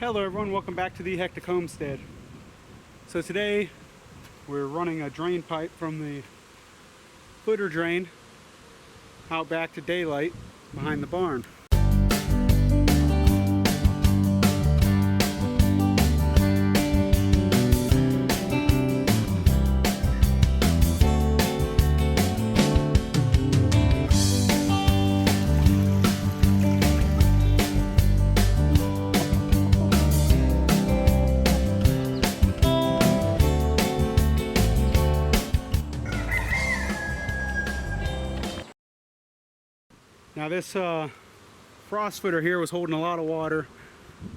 Hello everyone, welcome back to the Hectic Homestead. So today we're running a drain pipe from the footer drain out back to daylight behind the barn. Now this frost footer here was holding a lot of water,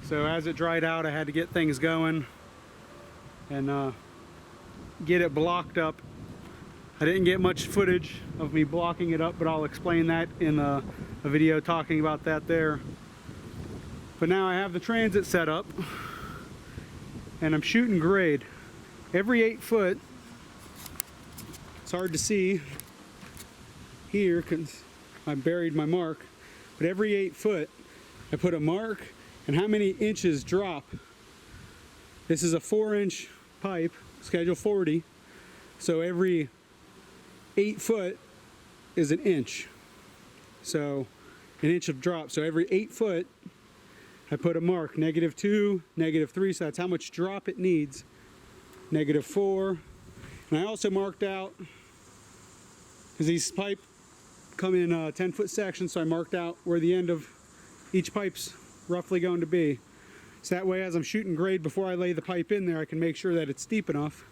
so as it dried out I had to get things going and get it blocked up. I didn't get much footage of me blocking it up, but I'll explain that in a video talking about that there. But now I have the transit set up and I'm shooting grade. Every 8 foot, it's hard to see here because I buried my mark, but every 8 foot I put a mark and how many inches drop. This is a 4-inch pipe, schedule 40, so every 8 foot is an inch, so an inch of drop. So every 8 foot I put a mark, -2, -3, so that's how much drop it needs, -4. And I also marked out, because these pipe come in 10-foot sections, so I marked out where the end of each pipe's roughly going to be. So that way as I'm shooting grade before I lay the pipe in there, I can make sure that it's deep enough.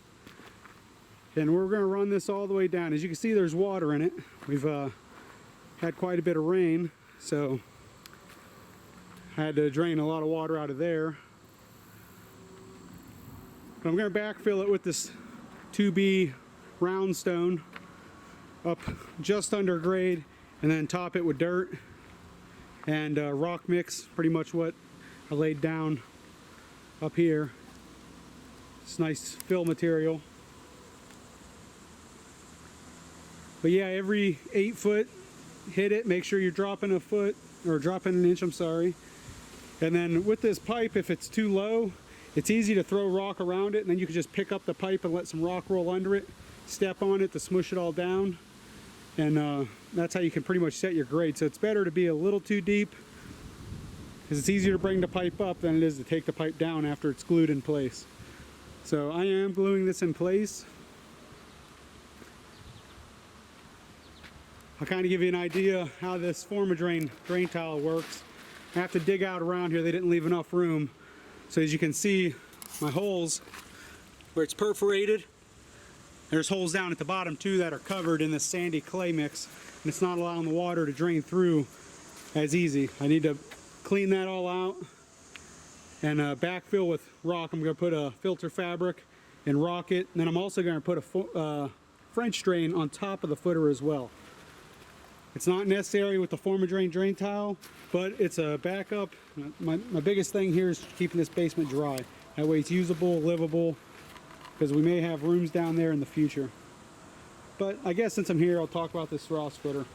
And we're going to run this all the way down. As you can see, there's water in it. We've had quite a bit of rain, so I had to drain a lot of water out of there. But I'm going to backfill it with this 2B round stone up just under grade, and then top it with dirt and rock mix, pretty much what I laid down up here. It's nice fill material. But yeah, every 8 foot hit it, make sure you're dropping a foot, or dropping an inch, I'm sorry. And then with this pipe, if it's too low, it's easy to throw rock around it, and then you can just pick up the pipe and let some rock roll under it, step on it to smush it all down. And that's how you can pretty much set your grade. So it's better to be a little too deep, because it's easier to bring the pipe up than it is to take the pipe down after it's glued in place. So I am gluing this in place. I'll kind of give you an idea how this drain tile works. I have to dig out around here. They didn't leave enough room. So as you can see, my holes where it's perforated, there's holes down at the bottom too that are covered in this sandy clay mix, and it's not allowing the water to drain through as easy. I need to clean that all out and backfill with rock. I'm going to put a filter fabric and rock it, and then I'm also going to put a French drain on top of the footer as well. It's not necessary with the drain tile, but it's a backup. My biggest thing here is keeping this basement dry. That way it's usable, livable, because we may have rooms down there in the future. But I guess since I'm here, I'll talk about this frost footer.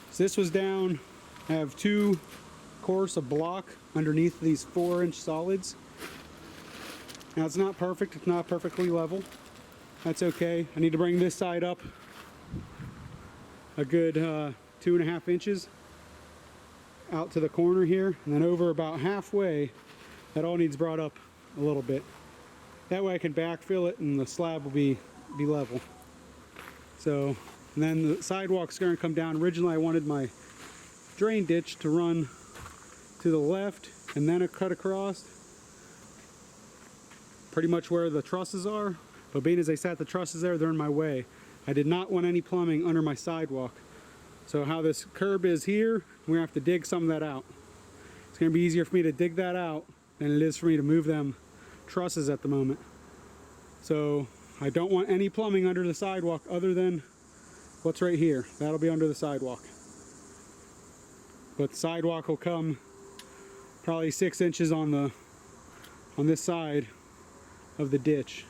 So this was down, I have 2 course of block underneath these 4-inch solids. Now it's not perfect, it's not perfectly level. That's okay. I need to bring this side up a good 2.5 inches out to the corner here, and then over about halfway, that all needs brought up a little bit. That way I can backfill it and the slab will be level. So, and then the sidewalk's going to come down. Originally I wanted my drain ditch to run to the left and then a cut across, pretty much where the trusses are. But being as I sat the trusses there, they're in my way. I did not want any plumbing under my sidewalk. So how this curb is here, we're going to have to dig some of that out. It's going to be easier for me to dig that out than it is for me to move them trusses at the moment. So I don't want any plumbing under the sidewalk other than what's right here. That'll be under the sidewalk. But the sidewalk will come probably 6 inches on this side of the ditch.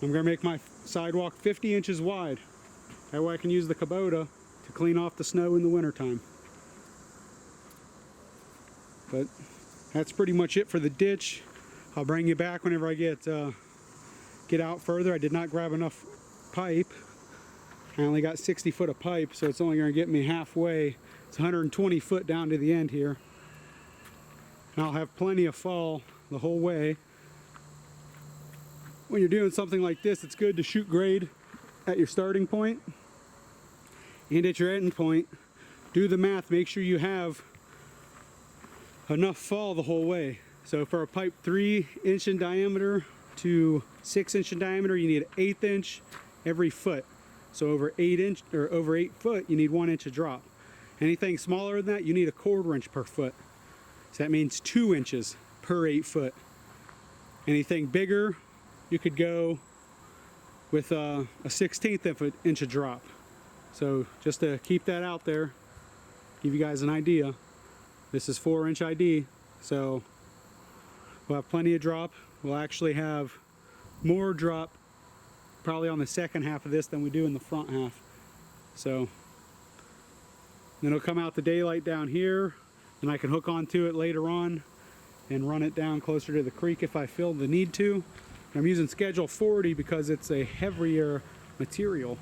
I'm going to make my sidewalk 50 inches wide. That way I can use the Kubota to clean off the snow in the wintertime. But that's pretty much it for the ditch. I'll bring you back whenever I get out further. I did not grab enough pipe. I only got 60 foot of pipe, so it's only going to get me halfway. It's 120 foot down to the end here. And I'll have plenty of fall the whole way. When you're doing something like this, it's good to shoot grade at your starting point and at your end point. Do the math, make sure you have enough fall the whole way. So for a pipe 3-inch in diameter to 6-inch in diameter, you need an 1/8 inch every foot. So over 8 foot, you need 1 inch of drop. Anything smaller than that, you need a 1/4 inch per foot. So that means 2 inches per 8 foot. Anything bigger, you could go with a 1/16 inch of drop. So just to keep that out there, give you guys an idea. This is 4-inch ID, so we'll have plenty of drop. We'll actually have more drop probably on the second half of this than we do in the front half. So then it'll come out the daylight down here, and I can hook onto it later on and run it down closer to the creek if I feel the need to. I'm using Schedule 40 because it's a heavier material.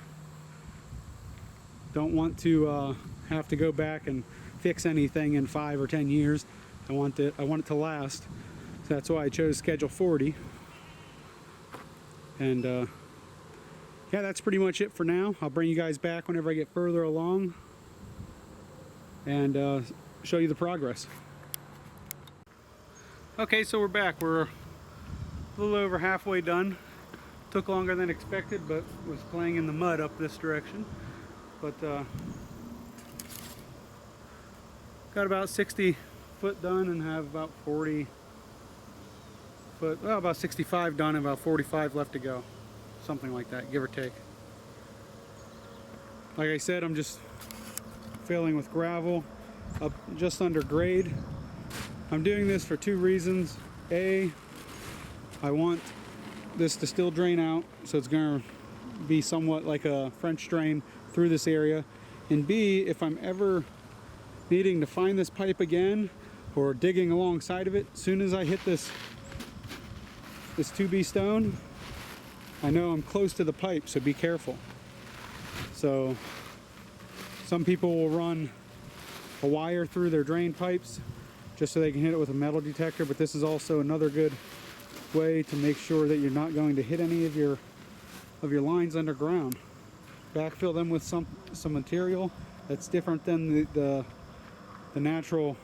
Don't want to have to go back and fix anything in 5 or 10 years. I want it to last. So that's why I chose Schedule 40. And yeah, that's pretty much it for now. I'll bring you guys back whenever I get further along and show you the progress. Okay, so we're back. We're a little over halfway done. Took longer than expected, but was playing in the mud up this direction. But got about 60 foot done and have about 40 foot, well, about 65 done and about 45 left to go. Something like that, give or take. Like I said, I'm just filling with gravel up just under grade. I'm doing this for 2 reasons. A, I want this to still drain out, so it's going to be somewhat like a French drain through this area. And B, if I'm ever needing to find this pipe again or digging alongside of it, as soon as I hit this 2B stone, I know I'm close to the pipe, so be careful. So some people will run a wire through their drain pipes just so they can hit it with a metal detector, but this is also another good way to make sure that you're not going to hit any of your lines underground. Backfill them with some material that's different than the natural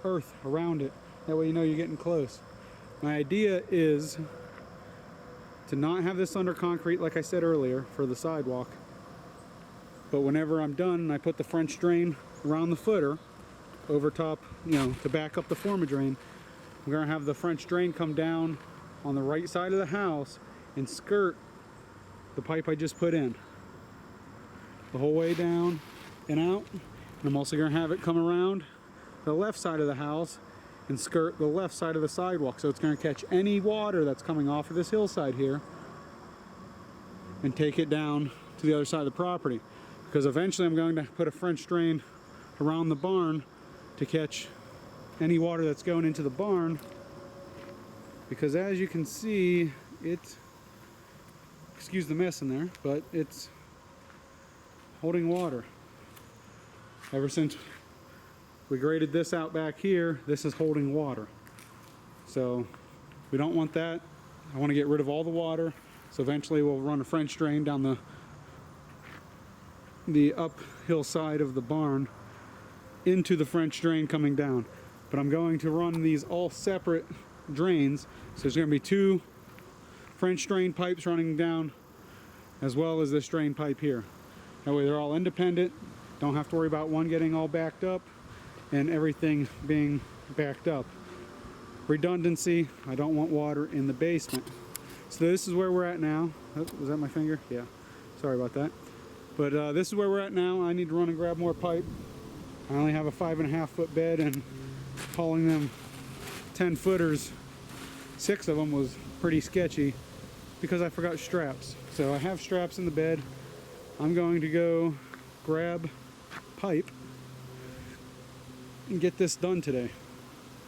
earth around it. That way you know you're getting close. My idea is to not have this under concrete, like I said earlier, for the sidewalk. But whenever I'm done and I put the French drain around the footer, over top, to back up the forma drain, I'm going to have the French drain come down on the right side of the house and skirt the pipe I just put in. The whole way down and out. And I'm also going to have it come around the left side of the house and skirt the left side of the sidewalk. So it's going to catch any water that's coming off of this hillside here and take it down to the other side of the property. Because eventually I'm going to put a French drain around the barn to catch any water that's going into the barn. Because as you can see, excuse the mess in there, but it's holding water. Ever since we graded this out back here, this is holding water. So we don't want that. I want to get rid of all the water. So eventually we'll run a French drain down the uphill side of the barn into the French drain coming down. But I'm going to run these all separate drains. So there's going to be 2 French drain pipes running down as well as this drain pipe here. That way they're all independent. Don't have to worry about one getting all backed up and everything being backed up. Redundancy, I don't want water in the basement. So this is where we're at now. Oh, was that my finger? Yeah, sorry about that. But this is where we're at now. I need to run and grab more pipe. I only have a 5.5 foot bed, and hauling them 10 footers, 6 of them was pretty sketchy because I forgot straps. So I have straps in the bed. I'm going to go grab pipe and get this done today.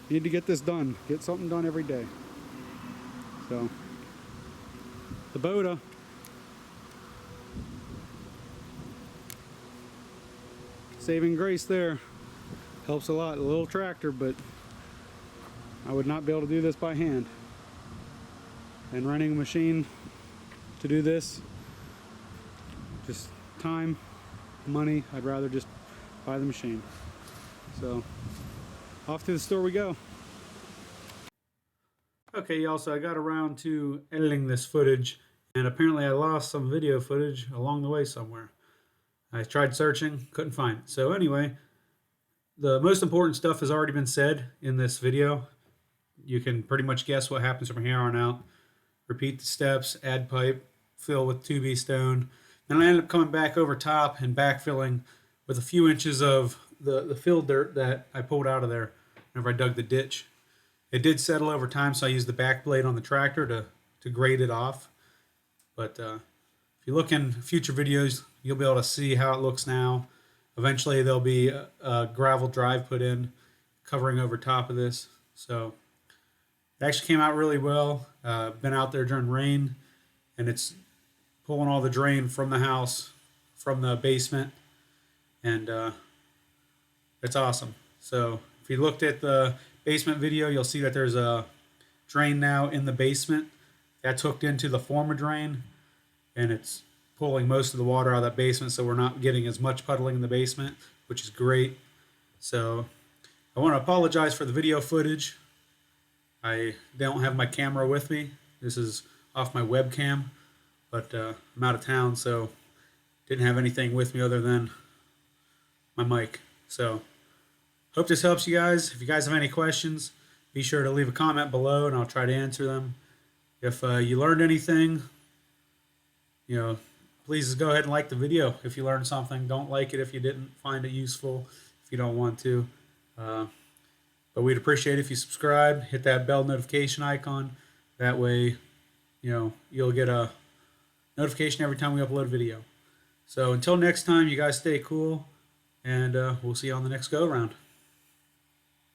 Need to get this done. Get something done every day. So, the Boda. Saving grace there. Helps a lot. A little tractor, but I would not be able to do this by hand. And running a machine to do this, just time, money, I'd rather just buy the machine. So, off to the store we go. Okay, y'all, so I got around to editing this footage, and apparently I lost some video footage along the way somewhere. I tried searching, couldn't find it. So anyway, the most important stuff has already been said in this video. You can pretty much guess what happens from here on out. Repeat the steps, add pipe, fill with 2B stone. Then I ended up coming back over top and backfilling with a few inches of the fill dirt that I pulled out of there whenever I dug the ditch. It did settle over time, so I used the back blade on the tractor to grade it off. But if you look in future videos, you'll be able to see how it looks now. Eventually there'll be a gravel drive put in covering over top of this. So it actually came out really well. Been out there during rain, and it's pulling all the drain from the house, from the basement, and it's awesome. So if you looked at the basement video, you'll see that there's a drain now in the basement that's hooked into the former drain, and it's pulling most of the water out of that basement, so we're not getting as much puddling in the basement, which is great. So I want to apologize for the video footage. I don't have my camera with me. This is off my webcam, but I'm out of town, so didn't have anything with me other than my mic. So hope this helps you guys. If you guys have any questions, be sure to leave a comment below and I'll try to answer them. If you learned anything, please go ahead and like the video if you learned something. Don't like it if you didn't find it useful, if you don't want to. But we'd appreciate it if you subscribe, hit that bell notification icon. That way, you'll get a notification every time we upload a video. So until next time, you guys stay cool, and we'll see you on the next go-around.